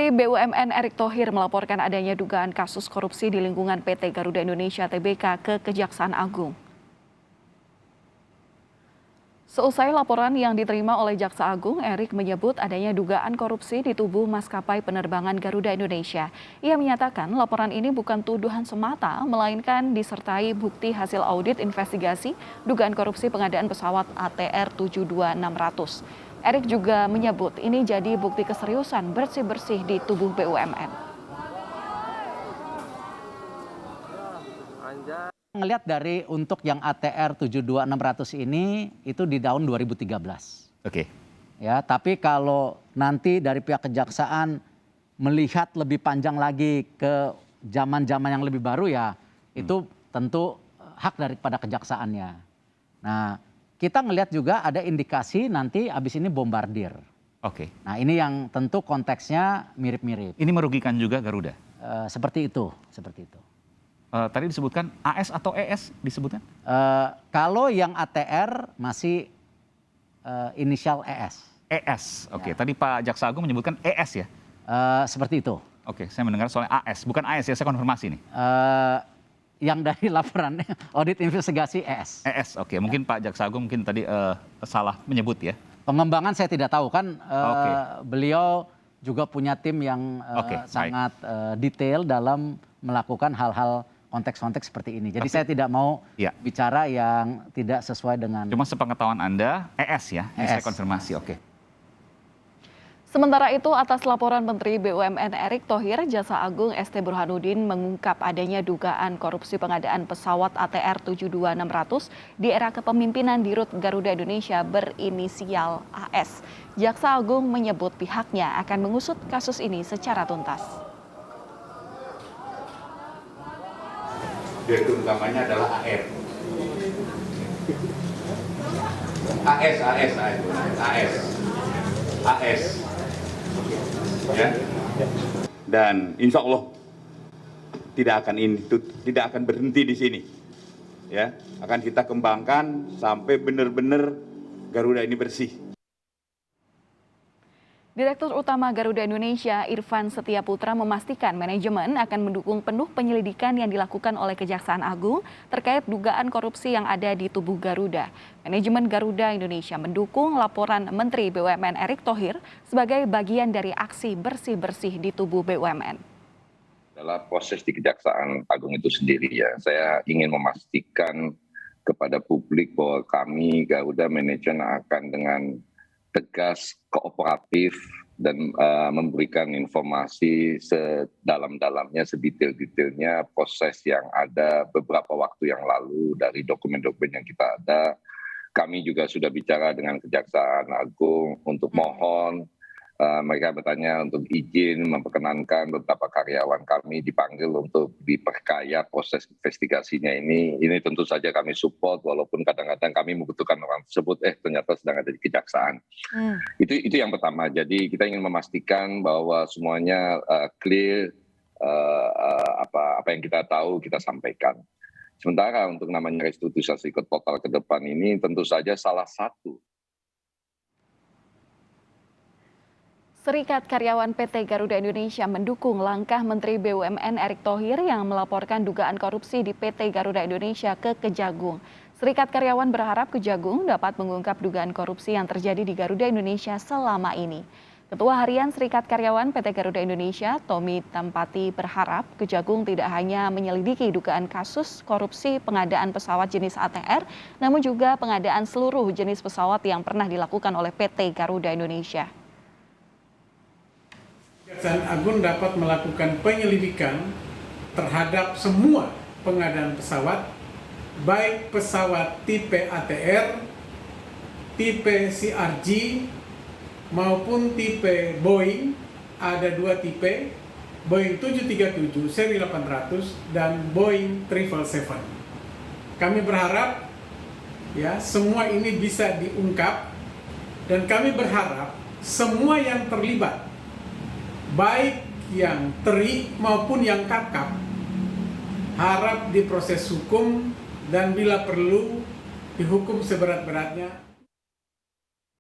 Menteri BUMN Erick Thohir melaporkan adanya dugaan kasus korupsi di lingkungan PT Garuda Indonesia Tbk ke Kejaksaan Agung. Seusai laporan yang diterima oleh Jaksa Agung, Erick menyebut adanya dugaan korupsi di tubuh maskapai penerbangan Garuda Indonesia. Ia menyatakan laporan ini bukan tuduhan semata, melainkan disertai bukti hasil audit investigasi dugaan korupsi pengadaan pesawat ATR 72600. Erick juga menyebut ini jadi bukti keseriusan bersih-bersih di tubuh BUMN. Ngelihat dari untuk yang ATR 72600 ini itu di tahun 2013. Oke. Ya, tapi kalau nanti dari pihak kejaksaan melihat lebih panjang lagi ke zaman-zaman yang lebih baru ya, itu tentu hak daripada kejaksaannya. Nah, kita ngelihat juga ada indikasi nanti abis ini bombardir. Oke. Nah, ini yang tentu konteksnya mirip-mirip. Ini merugikan juga Garuda. Seperti itu, seperti itu. Tadi disebutkan AS atau ES disebutkan? Kalau yang ATR masih inisial ES. ES, oke. Ya. Tadi Pak Jaksa Agung menyebutkan ES ya? Seperti itu. Oke, saya mendengar soalnya AS, bukan AS ya, saya konfirmasi nih. Yang dari laporan audit investigasi ES. ES, oke. Mungkin Pak Jaksa Agung mungkin tadi salah menyebut ya? Pengembangan saya tidak tahu kan, beliau juga punya tim yang sangat detail dalam melakukan hal-hal konteks-konteks seperti ini. Jadi saya tidak mau bicara yang tidak sesuai dengan... Cuma sepengetahuan Anda, ES ya? Ini saya konfirmasi, oke. Sementara itu, atas laporan Menteri BUMN Erick Thohir, Jaksa Agung ST Burhanuddin mengungkap adanya dugaan korupsi pengadaan pesawat ATR 72600 di era kepemimpinan Dirut Garuda Indonesia berinisial AS. Jaksa Agung menyebut pihaknya akan mengusut kasus ini secara tuntas. Direktur utamanya adalah AR. AS. Ya. Dan insya Allah tidak akan berhenti di sini. Ya, akan kita kembangkan sampai benar-benar Garuda ini bersih. Direktur Utama Garuda Indonesia Irfan Setiaputra memastikan manajemen akan mendukung penuh penyelidikan yang dilakukan oleh Kejaksaan Agung terkait dugaan korupsi yang ada di tubuh Garuda. Manajemen Garuda Indonesia mendukung laporan Menteri BUMN Erick Thohir sebagai bagian dari aksi bersih-bersih di tubuh BUMN. Dalam proses di Kejaksaan Agung itu sendiri ya, saya ingin memastikan kepada publik bahwa kami Garuda Manajemen akan dengan tegas, kooperatif, dan memberikan informasi sedalam-dalamnya, sedetail-detailnya proses yang ada beberapa waktu yang lalu dari dokumen-dokumen yang kita ada. Kami juga sudah bicara dengan Kejaksaan Agung untuk mohon mereka bertanya untuk izin memperkenankan beberapa karyawan kami dipanggil untuk diperkaya proses investigasinya ini. Ini tentu saja kami support walaupun kadang-kadang kami membutuhkan orang tersebut ternyata sedang ada di kejaksaan. Itu yang pertama. Jadi kita ingin memastikan bahwa semuanya clear, apa yang kita tahu kita sampaikan. Sementara untuk namanya restrukturisasi total ke depan ini tentu saja salah satu. Serikat Karyawan PT Garuda Indonesia mendukung langkah Menteri BUMN Erick Thohir yang melaporkan dugaan korupsi di PT Garuda Indonesia ke Kejagung. Serikat Karyawan berharap Kejagung dapat mengungkap dugaan korupsi yang terjadi di Garuda Indonesia selama ini. Ketua Harian Serikat Karyawan PT Garuda Indonesia, Tommy Tampati, berharap Kejagung tidak hanya menyelidiki dugaan kasus korupsi pengadaan pesawat jenis ATR, namun juga pengadaan seluruh jenis pesawat yang pernah dilakukan oleh PT Garuda Indonesia. Kejaksaan Agung dapat melakukan penyelidikan terhadap semua pengadaan pesawat, baik pesawat tipe ATR, tipe CRJ, maupun tipe Boeing. Ada dua tipe, Boeing 737 seri 800 dan Boeing 777. Kami berharap ya semua ini bisa diungkap, dan kami berharap semua yang terlibat, baik yang teri maupun yang kakap, harap diproses hukum dan bila perlu dihukum seberat-beratnya.